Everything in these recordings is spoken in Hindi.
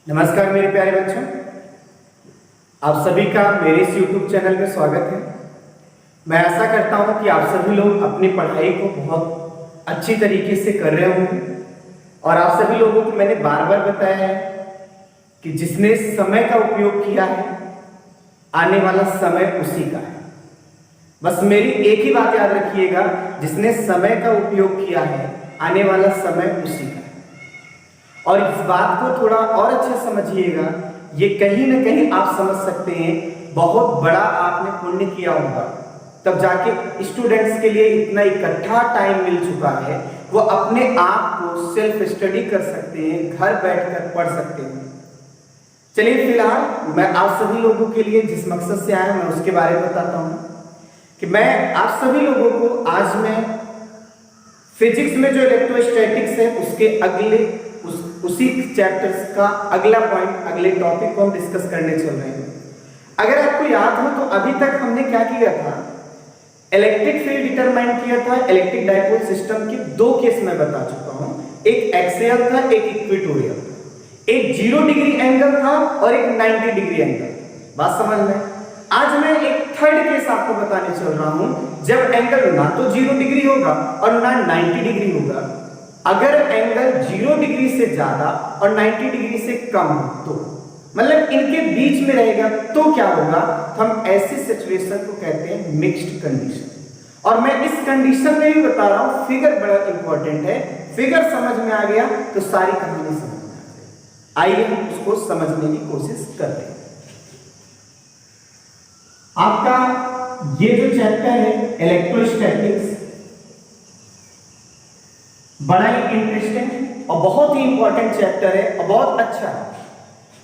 नमस्कार मेरे प्यारे बच्चों, आप सभी का मेरे इस YouTube चैनल में स्वागत है। मैं आशा करता हूं कि आप सभी लोग अपनी पढ़ाई को बहुत अच्छी तरीके से कर रहे होंगे और आप सभी लोगों को मैंने बार बार बताया है कि जिसने समय का उपयोग किया है आने वाला समय उसी का है। बस मेरी एक ही बात याद रखिएगा, जिसने समय का उपयोग किया है आने वाला समय उसी का है। और इस बात को थोड़ा और अच्छा समझिएगा, ये कहीं ना कहीं आप समझ सकते हैं बहुत बड़ा आपने पुण्य किया होगा, तब जाके स्टूडेंट्स के लिए इतना इकट्ठा टाइम मिल चुका है, वो अपने आप को सेल्फ स्टडी कर सकते हैं, घर बैठकर पढ़ सकते हैं। चलिए फिलहाल मैं आप सभी लोगों के लिए जिस मकसद से आया मैं उसके बारे में बताता हूँ कि मैं आप सभी लोगों को आज मैं फिजिक्स में जो इलेक्ट्रोस्टैटिक्स है उसके उसी चैप्टर्स का अगला पॉइंट, अगले टॉपिक को हम डिस्कस करने चल रहे हैं। अगर आपको याद हो तो अभी तक हमने क्या किया था, इलेक्ट्रिक फील्ड डिटरमाइन किया था। इलेक्ट्रिक डाइपोल सिस्टम के दो केस मैं बता चुका हूं, एक एक्सियल था, एक इक्वेटोरियल। एक 0 डिग्री एंगल था और एक 90 डिग्री एंगल। बात समझ में? आज मैं एक थर्ड केस आपको बताने चल रहा हूं, जब एंगल ना तो 0 डिग्री होगा और ना 90 डिग्री होगा। अगर एंगल 0 डिग्री से ज्यादा और 90 डिग्री से कम तो मतलब इनके बीच में रहेगा तो क्या होगा, हम ऐसी सिचुएशन को कहते हैं मिक्स्ड कंडीशन। और मैं इस कंडीशन में भी बता रहा हूं, फिगर बड़ा इंपॉर्टेंट है। फिगर समझ में आ गया तो सारी कहानी समझ में आ जाएगी। आइए हम उसको समझने की कोशिश करते हैं। आपका ये जो चैप्टर है इलेक्ट्रोस्टैटिक्स, बड़ा ही इंटरेस्टिंग और बहुत ही इंपॉर्टेंट चैप्टर है और बहुत अच्छा है।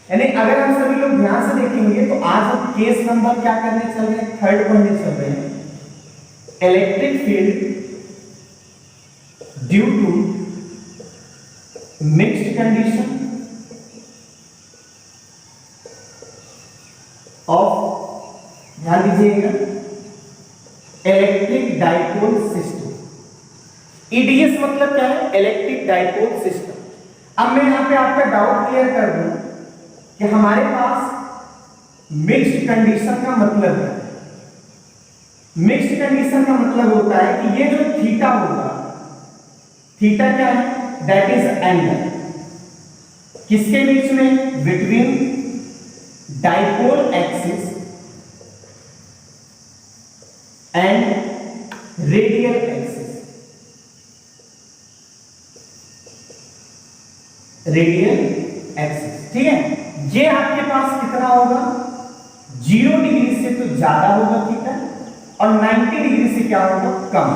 यानी अगर हम सभी लोग ध्यान से देखेंगे तो आज हम केस नंबर क्या करने चल रहे हैं, थर्ड पढ़ने चल रहे हैं। Electric field due to mixed condition of, ध्यान दीजिएगा, इलेक्ट्रिक डाइपोल सिस्टम। ईडीएस मतलब क्या है, इलेक्ट्रिक डाइपोल सिस्टम। अब मैं यहां पे आपका डाउट क्लियर कर दूं कि हमारे पास मिक्स्ड कंडीशन का मतलब है। मिक्स्ड कंडीशन का मतलब होता है कि ये जो थीटा होगा, थीटा क्या है, दैट इज एंगल किसके बीच में, between dipole axis and radial axis. Radial axis, ठीक है। ये आपके पास कितना होगा, 0 डिग्री से तो ज्यादा होगा थीटा और 90 डिग्री से क्या होगा, कम।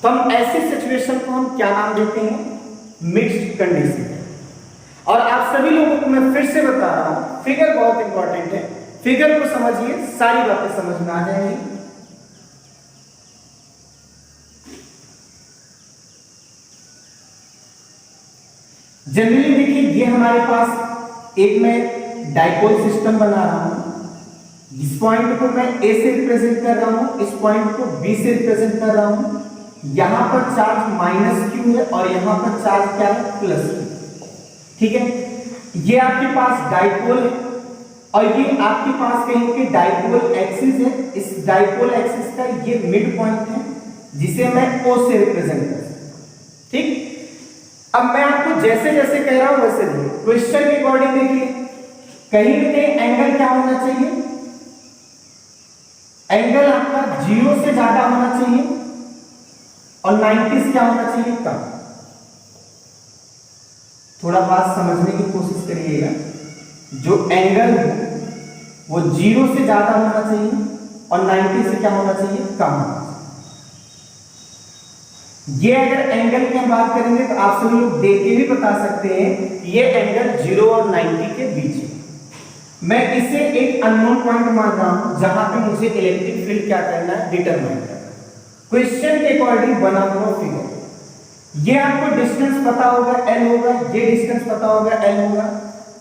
तो हम ऐसी सिचुएशन को हम क्या नाम देते हैं, मिक्स्ड कंडीशन। और आप सभी लोगों को मैं फिर से बता रहा हूं, फिगर बहुत इंपॉर्टेंट है। फिगर को समझिए, सारी बातें समझ में आ जाएंगी। जनरली देखिए, ये हमारे पास एक मैं डाइपोल सिस्टम बना रहा हूं। इस पॉइंट को मैं ए से रिप्रेजेंट कर रहा हूं, इस पॉइंट को बी से रिप्रेजेंट कर रहा हूं। यहां पर चार्ज -q है और यहां पर चार्ज क्या है, +q, ठीक है। ये आपके पास डाइपोल है और ये आपके पास कहीं पे डाइपोल एक्सिस है। इस डाइपोल एक्सिस का ये मिड पॉइंट है जिसे मैं O से रिप्रेजेंट कर सकता हूं, ठीक। अब मैं आपको जैसे जैसे कह रहा हूं वैसे देखिए, क्वेश्चन के अकॉर्डिंग देखिए, कहीं ना कहीं एंगल क्या होना चाहिए, एंगल आपका 0 से ज्यादा होना चाहिए और 90 से क्या होना चाहिए, कम। थोड़ा बात समझने की कोशिश करिएगा। जो एंगल है वो 0 से ज्यादा होना चाहिए और 90 से क्या होना चाहिए, कम होना चाहिए। ये अगर एंगल की हम बात करेंगे तो आप सभी लोग देख के भी बता सकते हैं कि ये एंगल 0 और 90 के बीच है। मैं इसे एक अननोन पॉइंट मान रहा हूं जहां पे मुझे इलेक्ट्रिक फील्ड क्या करना है, डिटरमाइन करना है। क्वेश्चन के अकॉर्डिंग बना हुआ फिगर, ये आपको डिस्टेंस पता होगा, L होगा, ये डिस्टेंस पता होगा, L होगा,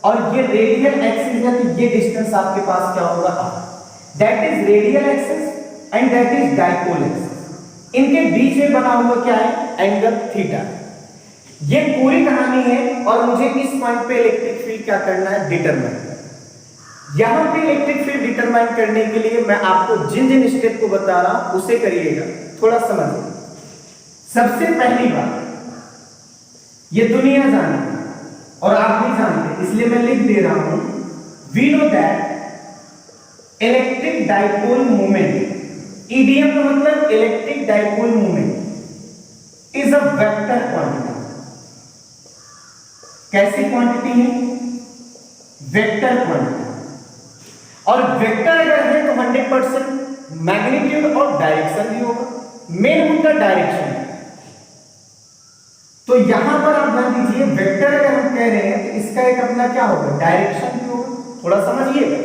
और ये रेडियल एक्सिस है तो ये डिस्टेंस आपके पास क्या होगा, R। That is radial axis and that is dipole axis. इनके बीच में बना हुआ क्या है, एंगल थीटा। ये पूरी कहानी है और मुझे इस पॉइंट पे इलेक्ट्रिक फील्ड क्या करना है, डिटरमाइन करना है। यहां पे इलेक्ट्रिक फील्ड डिटरमाइन करने के लिए मैं आपको जिन जिन स्टेप को बता रहा हूं उसे करिएगा, थोड़ा समझिए। सबसे पहली बात, ये दुनिया जानती है और आप भी जानते, इसलिए मैं लिख दे रहा हूं, we know that electric dipole moment, EDM का मतलब electric dipole moment, is a vector quantity. कैसी क्वांटिटी है? Vector quantity. और वेक्टर अगर है तो 100% मैग्नीट्यूड और डायरेक्शन भी होगा। मेन मुद्दा डायरेक्शन। तो यहां पर आप ध्यान दीजिए, वेक्टर अगर हम कह रहे हैं तो इसका एक अपना क्या होगा, डायरेक्शन भी होगा, थोड़ा समझिएगा।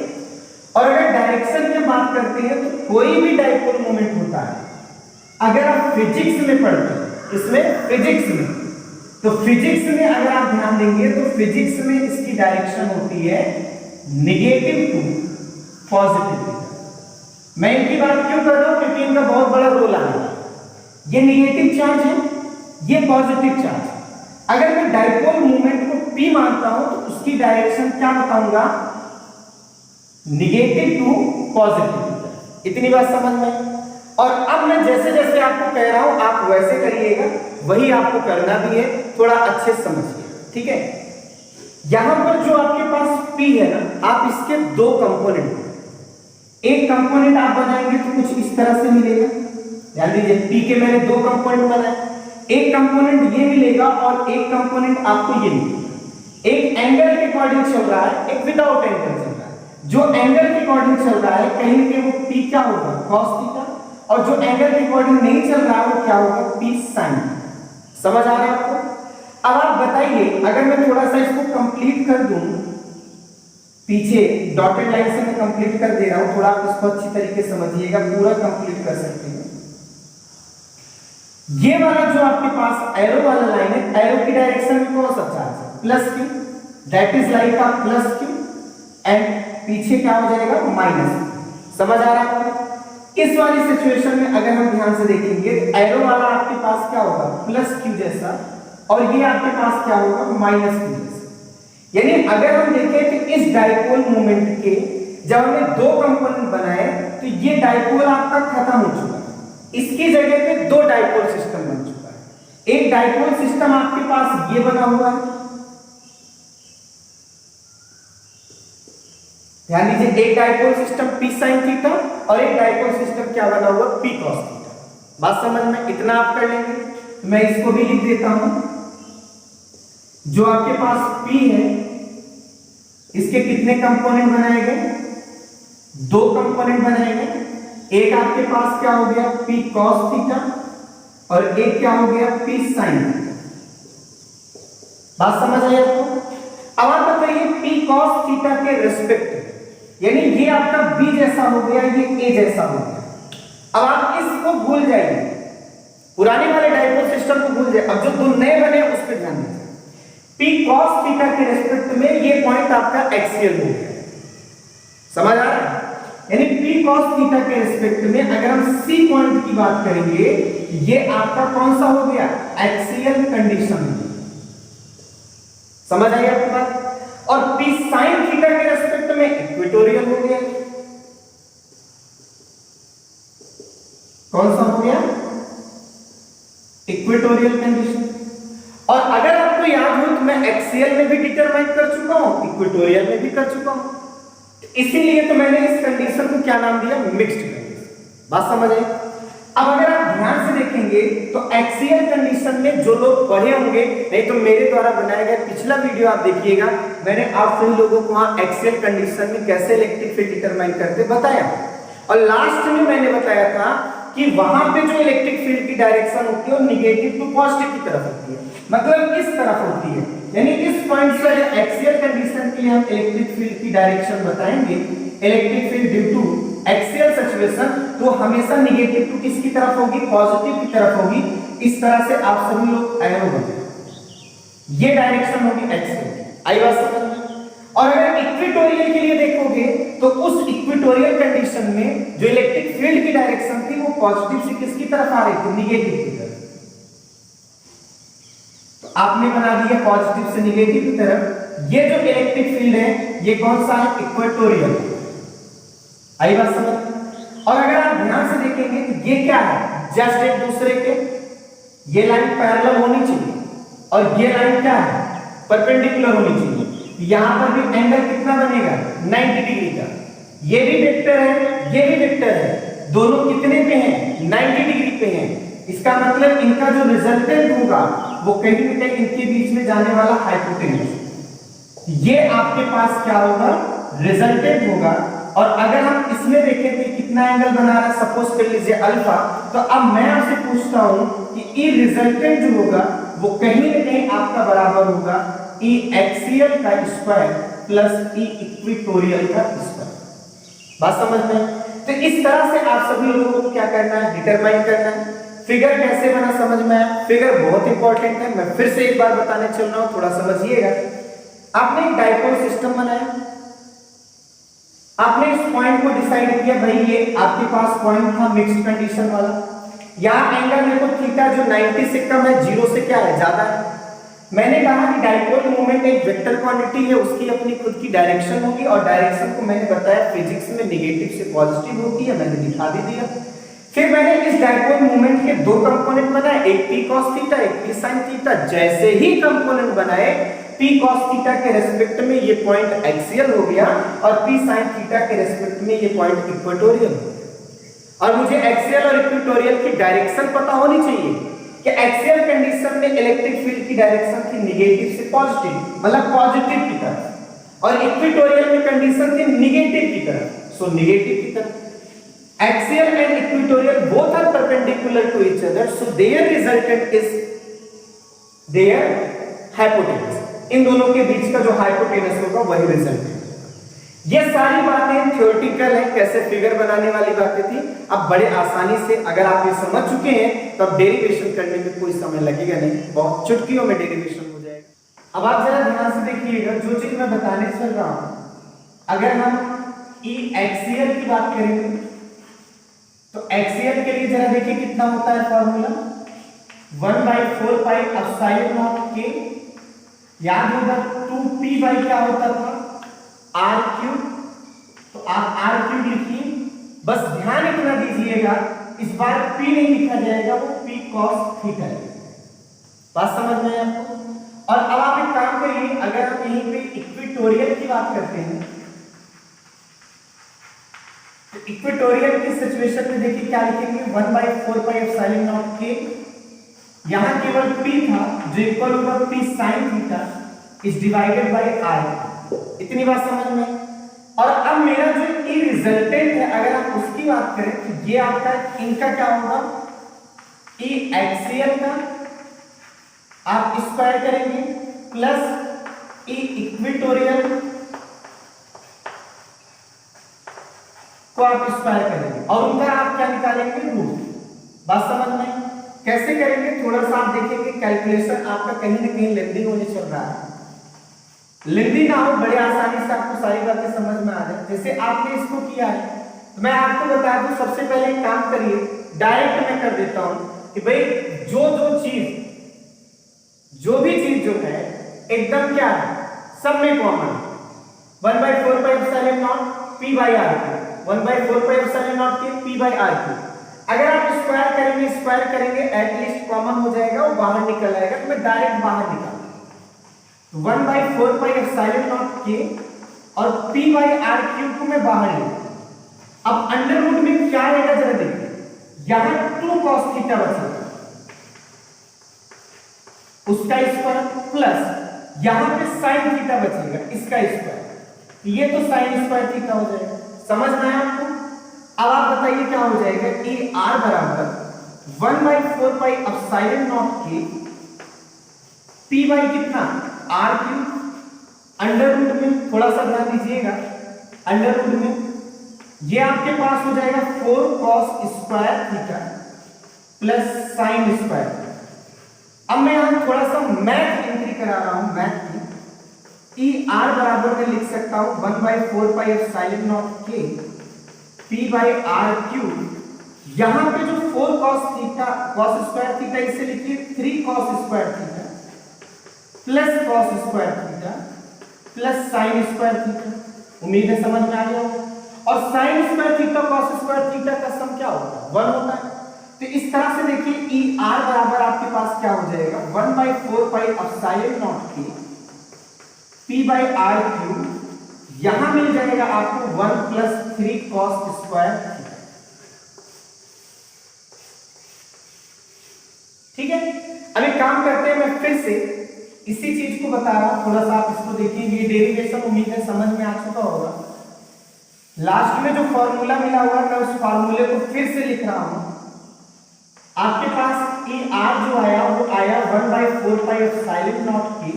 और अगर डायरेक्शन की बात करते हैं तो कोई भी डाइपोल मोमेंट होता है, अगर आप फिजिक्स में पढ़ते हैं, इसमें फिजिक्स में, तो फिजिक्स में अगर आप ध्यान देंगे तो फिजिक्स में इसकी डायरेक्शन होती है नेगेटिव टू पॉजिटिव। मैं इनकी बात क्यों कर रहा हूं, क्योंकि इनका बहुत बड़ा रोल आएगा। ये नेगेटिव चार्ज है, ये पॉजिटिव चार्ज है। अगर मैं डाइपोल मोमेंट को P मानता हूं तो उसकी डायरेक्शन क्या बताऊंगा, नेगेटिव टू पॉजिटिव। इतनी बात समझ में। और अब मैं जैसे जैसे आपको कह रहा हूं आप वैसे करिएगा, वही आपको करना भी है, थोड़ा अच्छे से समझिए, ठीक है। यहां पर जो आपके पास P है ना, आप इसके दो कंपोनेंट, एक कंपोनेंट आप बनाएंगे तो कुछ इस तरह से मिलेगा। ध्यान दीजिए, P के मैंने दो कंपोनेंट बनाए, एक कंपोनेंट ये मिलेगा और एक कंपोनेंट आपको ये मिलेगा। एक एंगल के अकॉर्डिंग चल रहा है, एक विदाउट एंगल चल रहा है। जो एंगल के अकॉर्डिंग चल रहा है कहीं पे वो P क्या होगा, cos थीटा, और जो एंगल के अकॉर्डिंग नहीं चल रहा है वो क्या होगा, P sin। समझ आ रहा है आपको? अब आप बताइए, अगर मैं थोड़ा सा इसको कंप्लीट कर दूं, पीछे डॉटेड लाइन से मैं कंप्लीट कर दे रहा हूं, थोड़ा आप इसको अच्छी तरीके से समझिएगा, पूरा कंप्लीट कर सकते हैं। ये वाला जो आपके पास एरो वाला लाइन है, एरो की डायरेक्शन में कौन सा चार्ज है, plus Q, that is like a plus Q, and पीछे क्या हो जाएगा, माइनस। समझ आ रहा है आपको? इस वाली सिचुएशन में अगर हम ध्यान से देखेंगे, एरो वाला आपके पास क्या होगा, प्लस क्यू जैसा, और ये आपके पास क्या होगा, माइनस क्यू जैसा। यानी अगर हम देखें तो इस डाइपोल मोमेंट के जब हमने दो कंपोनेंट बनाए तो ये डाइपोल आपका खत्म हो चुका है, इसकी जगह पे दो डाइपोल सिस्टम बन चुका है। एक डाइपोल सिस्टम आपके पास ये बना हुआ है, ध्यान दीजिए, एक dipole system P sin theta और एक डाइपोल सिस्टम क्या बना हुआ, P cos थीटा। बात समझ में? इतना आप कर लेंगे। तो मैं इसको भी लिख देता हूं, जो आपके पास P है इसके कितने कंपोनेंट बनाए गए, दो कंपोनेंट बनाए गए। एक आपके पास क्या हो गया, P cos थीटा, और एक क्या हो गया, P sin थीटा। बात समझ आई आपको? अब आप बताइए P cos थीटा के रिस्पेक्ट, यानी ये आपका B जैसा हो गया, ये A जैसा हो गया। अब आप इसको भूल जाइए, पुराने वाले डाइपोल सिस्टम को भूल जाइए, अब जो दो नए बने उस पर ध्यान दीजिए। P cos थीटा के रिस्पेक्ट में ये पॉइंट आपका एक्सियल हो गया। समझ आ रहा है? यानी P cos थीटा के रिस्पेक्ट में अगर हम C पॉइंट की बात करेंगे, ये आपका कौन सा हो गया, एक्सियल कंडीशन। समझ आई आपकी बात? और P sin थीटा के रिस्पेक्ट में इक्वेटोरियल हो गया। कौन सा हो गया, इक्वेटोरियल कंडीशन। और अगर आपको याद हो तो मैं एक्सियल में भी डिटरमाइन कर चुका हूं, इक्वेटोरियल में भी कर चुका हूं, इसीलिए तो मैंने इस कंडीशन को क्या नाम दिया, मिक्स्ड कंडीशन। बात समझ आई? अब अगर आप ध्यान से देखेंगे तो एक्सियल कंडीशन में जो लोग पढ़े होंगे, नहीं तो मेरे द्वारा बनाया गया पिछला वीडियो आप देखिएगा, मैंने आप सभी लोगों को वहां एक्सियल कंडीशन में कैसे इलेक्ट्रिक फील्ड डिटरमाइन करते बताया। और लास्ट में मैंने बताया था कि वहां पे जो इलेक्ट्रिक फील्ड की डायरेक्शन होती है वो निगेटिव टू पॉजिटिव की तरफ होती है, मतलब इस तरफ होती है। यानी इस पॉइंट से एक्सियल कंडीशन के लिए हम इलेक्ट्रिक फील्ड की डायरेक्शन बताएंगे, electric field due to axial situation, तो हमेशा निगेटिव टू किसकी तरफ होगी, पॉजिटिव की तरफ होगी। इस तरह से आप सभी लोग एरो बनाएं, ये डायरेक्शन होगी एक्सियल। आई बात समझ में? और अगर इक्वेटोरियल के लिए देखोगे तो उस इक्वेटोरियल कंडीशन में जो इलेक्ट्रिक फील्ड की डायरेक्शन थी वो पॉजिटिव से किसकी तरफ आ रही थी, निगेटिव की तरफ। तो आपने बना दिया पॉजिटिव से निगेटिव की तरफ। ये जो इलेक्ट्रिक फील्ड है ये कौन सा है, इक्वेटोरियल। आई बात समझ। और अगर आप ध्यान से देखेंगे तो ये क्या है, जस्ट एक दूसरे के ये लाइन पैरेलल होनी चाहिए और ये लाइन क्या है, परपेंडिकुलर होनी चाहिए। यहां पर भी एंगल कितना बनेगा, 90 डिग्री का। ये भी वेक्टर है, ये भी वेक्टर है, दोनों कितने पे हैं, 90 डिग्री पे हैं। इसका मतलब इनका जो रिजल्टेंट होगा वो कहीं ना कहीं इनके बीच में जाने वाला हाइपोटेन्यूज, ये आपके पास क्या होगा, रिजल्टेंट होगा। और अगर हम इसमें देखें तो कितना एंगल बना रहा है, सपोज कर लीजिए अल्फा। तो अब मैं आपसे पूछता हूं कि ई रिजल्टेंट जो होगा वो कहीं ना कहीं आपका बराबर होगा ई एक्सियल का स्क्वायर प्लस ई इक्वेटोरियल का स्क्वायर। बात समझ में। तो इस तरह से आप सभी लोगों को क्या करना है, डिटरमाइन करना है। फिगर कैसे बना समझ में आया, फिगर बहुत इंपॉर्टेंट है, मैं फिर से एक बार बताने चल रहा हूं, थोड़ा समझिएगा। आपने एक डाइपोल सिस्टम बनाया, आपने इस पॉइंट को डिसाइड किया, भाई ये आपके पास पॉइंट था मिक्स्ड कंडीशन वाला। यहां एंगल मेरे को थीटा जो 90 से कम है, 0 से क्या है, ज्यादा है। मैंने कहा कि डाइपोल मोमेंट एक वेक्टर क्वांटिटी है, उसकी अपनी खुद की डायरेक्शन होगी और डायरेक्शन को मैंने बताया फिजिक्स में नेगेटिव से पॉजिटिव होती है, मैंने दिखा भी दिया। फिर मैंने इस डाइपोल मोमेंट के दो कंपोनेंट बनाए, एक p cos थीटा, एक p sin थीटा। जैसे ही कंपोनेंट बनाए p cos थीटा के रेस्पेक्ट में ये पॉइंट एक्सियल हो गया और p sin थीटा के रेस्पेक्ट में ये पॉइंट इक्वेटोरियल। और मुझे एक्सियल और इक्वेटोरियल की डायरेक्शन पता होनी चाहिए कि एक्सियल कंडीशन में इलेक्ट्रिक फील्ड की डायरेक्शन थी नेगेटिव से पॉजिटिव, मतलब पॉजिटिव की तरफ, और इक्वेटोरियल में कंडीशन थी नेगेटिव की तरफ, सो नेगेटिव की तरफ। Axial and equatorial both are perpendicular to each other, so their resultant is their hypotenuse. इन दोनों के बीच का जो हाइपोटेनस होगा वही रिजल्टेंट। ये सारी बातें थ्योरेटिकल है, कैसे फिगर बनाने वाली बातें थी। अब बड़े आसानी से अगर आप ये समझ चुके हैं तो अब डेरिवेशन करने में कोई समय लगेगा नहीं, बहुत चुटकियों में डेरिवेशन हो जाएगा। अब आप जरा ध्यान से देखिएगा, जो चीज मैं बताने चल रहा हूं, अगर हम ई एक्सियल की बात करेंगे तो एक्सियल के लिए जरा देखिए कितना होता है फॉर्मूला, 1/4 पाई एप्सिलॉन नॉट के। याद होगा 2p बाई क्या होता था, r क्यूब। तो आप r क्यूब लिखिए, बस ध्यान इतना दीजिएगा इस बार p नहीं लिखा जाएगा, वो p cos थीटा है। बात समझ में आपको। और अब आप एक काम करिए, अगर हम यहीं पे इक्वेटोरियल की बात करते हैं तो इक्वेटोरियल की सिचुएशन में देखिए क्या लिखेंगे, 1/4 पाई एप्सिलॉन नॉट के। यहां केवल p था जो इक्वल होगा p sin theta is divided by r। इतनी बात समझ में। और अब मेरा जो ई रिजल्टेंट है अगर हम उसकी बात करें तो ये आपका इनका क्या होगा, ई एक्सियल का आप स्क्वायर करेंगे प्लस ई इक्वेटोरियल को आप स्क्वायर करेंगे और उनका आप क्या निकालेंगे, रूट। बात समझ में। कैसे करेंगे, थोड़ा सा आप देखेंगे कैलकुलेशन आपका कहीं ना कहीं लेंदी होने चल रहा है। लेंदी ना हो, बड़े आसानी से आपको सारी बातें समझ में आ जाए। जैसे आपने इसको किया है तो मैं आपको बता दूं, सबसे पहले एक काम करिए, डायरेक्ट मैं कर देता हूं कि भाई जो भी चीज जो है एकदम क्या है, सब में common. 1/4 pi epsilon not p by r, 1/4 pi epsilon naught के p बाई r। अगर आप स्क्वायर करेंगे एटलीस्ट कॉमन हो जाएगा, वो बाहर निकल आएगा, तो मैं डायरेक्ट बाहर निकाल 1/4 पाई एप्सिलॉन नॉट के और p बाई r क्यूब को मैं बाहर ले। अब अंडर रूट में क्या आएगा जरा देखिए, यहां 2 cos थीटा बचेगा, उसका स्क्वायर प्लस यहां पे sin थीटा बचेगा, इसका स्क्वायर। ये तो sin स्क्वायर थीटा हो जाएगा। समझ में आया आपको। अब आप बताइए क्या हो जाएगा, कि r बराबर 1/4 पाई एप्सिलॉन नॉट के p बाई कितना, r क्यूब, अंडर रूट में थोड़ा सा ध्यान दीजिएगा, अंडर रूट में ये आपके पास हो जाएगा 4 cos square theta plus sin square. अब मैं यहां थोड़ा सा मैथ एंट्री करा रहा हूं, मैथ की। ई आर बराबर में लिख सकता हूं 1/4 पाई एप्सिलॉन नॉट के p बाई r क्यूब। यहां पे जो 4 cos theta, cos square theta, इसे लिखिए 3 cos square theta plus cos square theta plus sine square theta. उम्मीद है समझ में आ गया होगा। और sine square theta cos square theta का सम क्या होता है? 1 होता है। तो इस तरह से देखिए ई आर बराबर आपके पास क्या हो जाएगा 1/4 पाई एप्सिलॉन नॉट के पी बाई आर क्यूब। यहां मिल जाएगा आपको 1 + 3 कॉस स्क्वायर थीटा। ठीक है, अब एक काम करते हैं, मैं फिर से इसी चीज को बता रहा हूं, थोड़ा सा आप इसको देखिए। ये डेरिवेशन उम्मीद है समझ में आ चुका होगा। लास्ट में जो फॉर्मूला मिला हुआ है मैं उस फॉर्मूले को फिर से लिख रहा हूं। आपके पास ई आर जो आया वो आया 1/4 पाई एप्सिलॉन नॉट के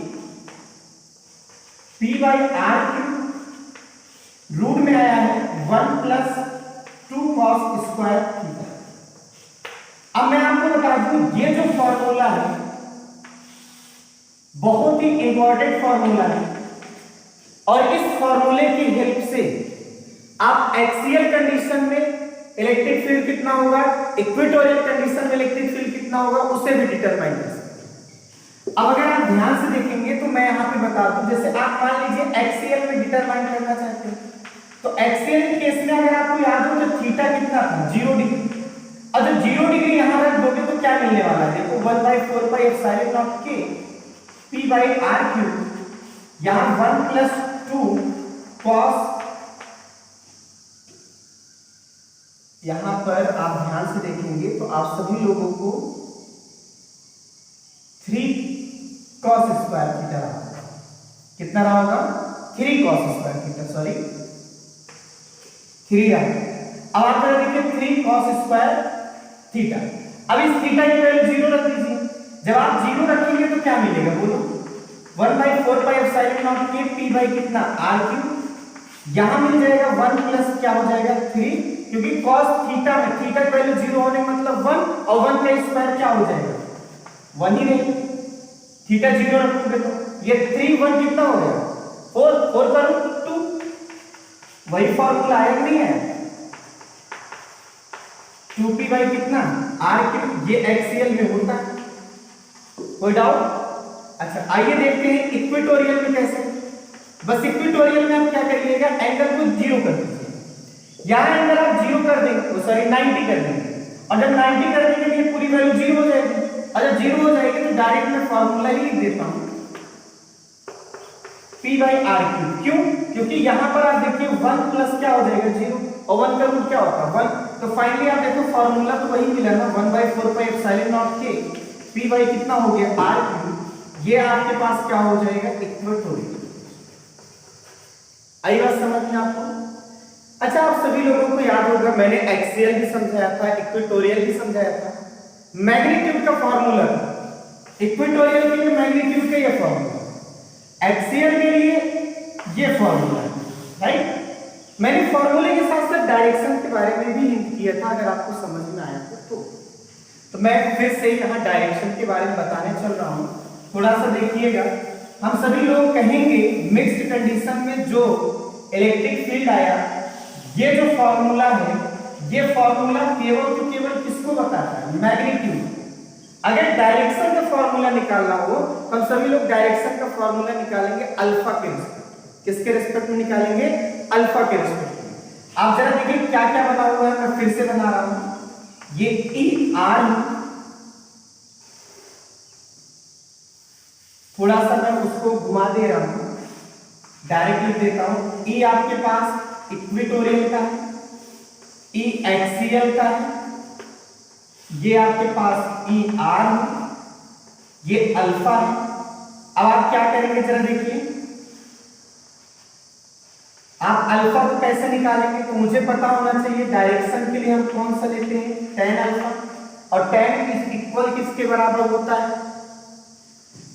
P by R cube. Root में आया है 1 + 2 कॉस स्क्वायर थीटा। अब मैं आपको बता दूं ये जो फॉर्मूला है बहुत ही इंपॉर्टेंट फॉर्मूला है, और इस फॉर्मूले की हेल्प से आप एक्सियल कंडीशन में इलेक्ट्रिक फील्ड कितना होगा, इक्वेटोरियल कंडीशन में इलेक्ट्रिक फील्ड कितना होगा, उसे भी डिटरमाइन कर सकते हैं। अब अगर आप ध्यान से देखेंगे तो मैं यहां पे बता दूं, जैसे आप मान लीजिए एक्सियल में डिटरमाइन करना चाहते हैं, तो एक्सियल के केस में अगर आपको याद हो तो थीटा कितना था 0 डिग्री। और जब 0 डिग्री यहां रख दोगे तो क्या मिलने वाला है, देखो 1/4 पाई एप्सिलॉन नॉट के पी बाई आर क्यूब। यहां 1 + 2 कॉस, यहां पर आप ध्यान से देखेंगे तो आप सभी लोगों को 3 कॉस स्क्वायर थीटा रहा होगा। कितना रहा होगा 3 कॉस स्क्वायर थीटा, सॉरी 3 रहा। अब आप जरा देखिए 3 कॉस स्क्वायर थीटा। अब इस थीटा की वैल्यू 0 रख दीजिए। जब आप 0 रखेंगे तो क्या मिलेगा बोलो 1/4 पाई एप्सिलॉन नॉट के पी बाई कितना आर क्यूब। यहां मिल जाएगा 1 प्लस क्या हो जाएगा 3, क्योंकि cos थीटा में थीटा की वैल्यू 0 होने मतलब 1, और 1 का स्क्वायर क्या हो जाएगा 1 ही रहेगा। थीटा 0 रखोगे तो ये 3 1 कितना हो गया 4, 4 का रूट 2। वही फॉर्मूला आया नहीं है 2p बाई कितना आर क्यूब। ये एक्सियल में होता है, कोई डाउट? अच्छा आइए देखते हैं इक्वेटोरियल में कैसे। बस इक्वेटोरियल में आप क्या करिएगा, एंगल को 0 कर दीजिए। यहां एंगल आप 0 कर देंगे, सॉरी 90 कर देंगे, और जब 90 कर देंगे ये पूरी वैल्यू 0 हो जाएगी। और जब 0 हो जाएगी तो डायरेक्ट मैं फॉर्मूला ही लिख देता हूं p बाई आर क्यूब। क्यों? क्योंकि यहां पर आप देखिए 1 प्लस क्या हो जाएगा 0, और 1 का रूट क्या होता है 1। तो फाइनली आप देखो फॉर्मूला तो वही मिला ना 1/4 पाई एप्सिलॉन नॉट के p बाई कितना हो गया आर क्यूब। ये आपके पास क्या हो जाएगा इक्वेटोरियल। आई बात समझ में आपको? अच्छा आप सभी लोगों को याद होगा मैंने एक्सियल भी समझाया था, इक्वेटोरियल भी समझाया था। मैग्नीट्यूड का फॉर्मूला, इक्वेटोरियल के लिए मैग्नीट्यूड का ये फॉर्मूला, एक्सियल के लिए ये फॉर्मूला, राइट। मैंने फॉर्मूले के साथ साथ डायरेक्शन के बारे में भी हिंट किया था, अगर आपको समझ में आया तो मैं फिर से यहाँ डायरेक्शन के बारे में बताने चल रहा हूँ। थोड़ा सा देखिएगा, हम सभी लोग कहेंगे मिक्स्ड कंडीशन में जो इलेक्ट्रिक फील्ड आया, ये जो फॉर्मूला है, ये फॉर्मूला केवल तो केवल किसको बताता है मैग्नीट्यूड। अगर डायरेक्शन का फॉर्मूला निकालना हो तो हम सभी लोग डायरेक्शन का फॉर्मूला निकालेंगे अल्फा के रिस्पेक्ट। किसके रिस्पेक्ट में निकालेंगे? अल्फा के रिस्पेक्ट में। आप जरा देखिए क्या क्या बना हुआ है, मैं फिर से बना रहा हूं। ये ई आर, थोड़ा सा मैं उसको घुमा दे रहा हूं, डायरेक्ट लिख देता हूं। ई आपके पास इक्वेटोरियल का है, ई एक्सियल का है, ये आपके पास ई आर है, ये अल्फा है। अब आप क्या करेंगे जरा देखिए, आप अल्फा को कैसे निकालेंगे? तो मुझे पता होना चाहिए डायरेक्शन के लिए हम कौन सा लेते हैं tan अल्फा, और tan इज इक्वल किसके बराबर होता है?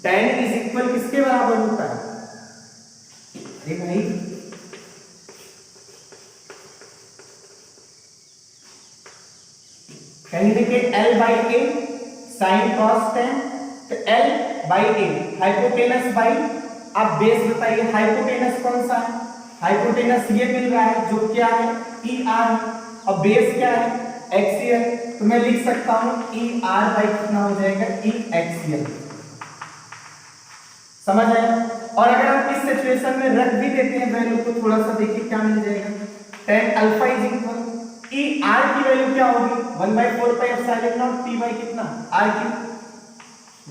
tan इज इक्वल किसके बराबर होता है? अरे भाई कहीं देखिए L by A sine cos tan, तो L by A hypotenuse by, आप बेस बताइए हाइपोटेनस कौन सा है? हाइपोटेनस ये मिल रहा है जो क्या है ई आर, और बेस क्या है एक्सियल। तो मैं लिख सकता हूं ई आर बाई कितना हो जाएगा ई एक्सियल। समझ आया? और अगर आप इस सिचुएशन में रख भी देते हैं वैल्यू को, थोड़ा सा देखिए क्या मिल जाएगा, tan alpha is equal E R की वैल्यू क्या होगी 1/4 pi epsilon naught T by कितना R cube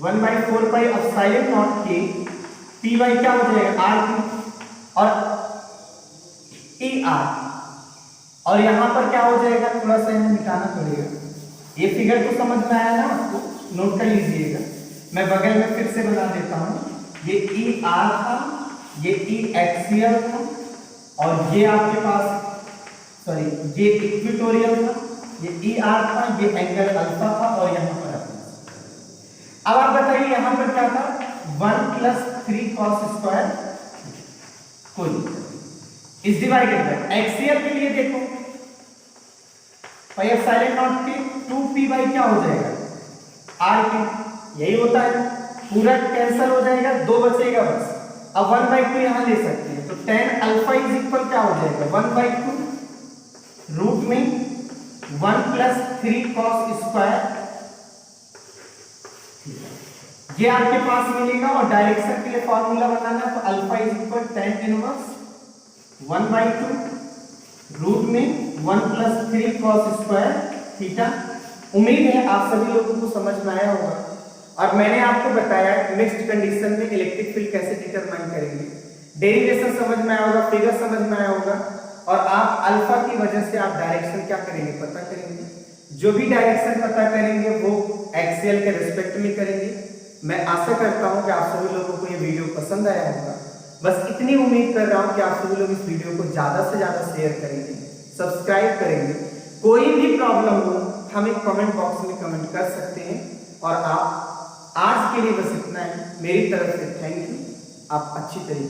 1/4 pi epsilon naught के टी बाई क्या हो जाएगा आर क्यूब और ई आर, और यहां पर क्या हो जाएगा, थोड़ा सा यहां मिटाना पड़ेगा। ये फिगर तो समझ में आया ना आपको, नोट कर लीजिएगा। मैं बगल में फिर से बना देता हूं, ये ई आर था, ये ई एक्सियल था, और ये आपके पास सॉरी ये इक्वेटोरियल था, ये ई आर था, ये एंगल अल्फा था, और यहां पर अब आप बताइए यहां पर क्या था 1 + 3 cos स्क्वायर, कोई इज डिवाइडेड बाय एक्सियल के लिए देखो पाई एप्सिलॉन नॉट के 2p बाई क्या हो जाएगा r क्यूब, यही होता है, पूरा कैंसिल हो जाएगा, 2 बचेगा बस। अब 1/2 यहां ले सकते हैं, तो tan अल्फा इज इक्वल क्या हो जाएगा 1/2 रूट में 1 + 3 cos स्क्वायर, ये आपके पास मिलेगा। और डायरेक्शन के लिए फॉर्मूला बनाना, तो alpha is equal tan inverse 1/2 root में 1 + 3 cos स्क्वायर थीटा। उम्मीद है आप सभी लोगों को समझ में आया होगा। और मैंने आपको बताया मिक्स्ड कंडीशन में इलेक्ट्रिक फील्ड कैसे डिटरमाइन करेंगे, डेरिवेशन समझ में आया होगा, फिगर समझ में आया होगा, और आप अल्फा की वजह से आप डायरेक्शन क्या करेंगे पता करेंगे। जो भी डायरेक्शन पता करेंगे वो एक्सियल के रिस्पेक्ट में करेंगे। मैं आशा करता हूं कि आप सभी लोगों को ये वीडियो पसंद आया होगा। बस इतनी उम्मीद कर रहा हूं कि आप सभी लोग इस वीडियो को ज्यादा से ज्यादा शेयर करेंगे, सब्सक्राइब करेंगे। कोई भी प्रॉब्लम हो हमें कमेंट बॉक्स में कमेंट कर सकते हैं। और आप आज के लिए बस इतना है, मेरी तरफ से थैंक यू। आप अच्छी तरीके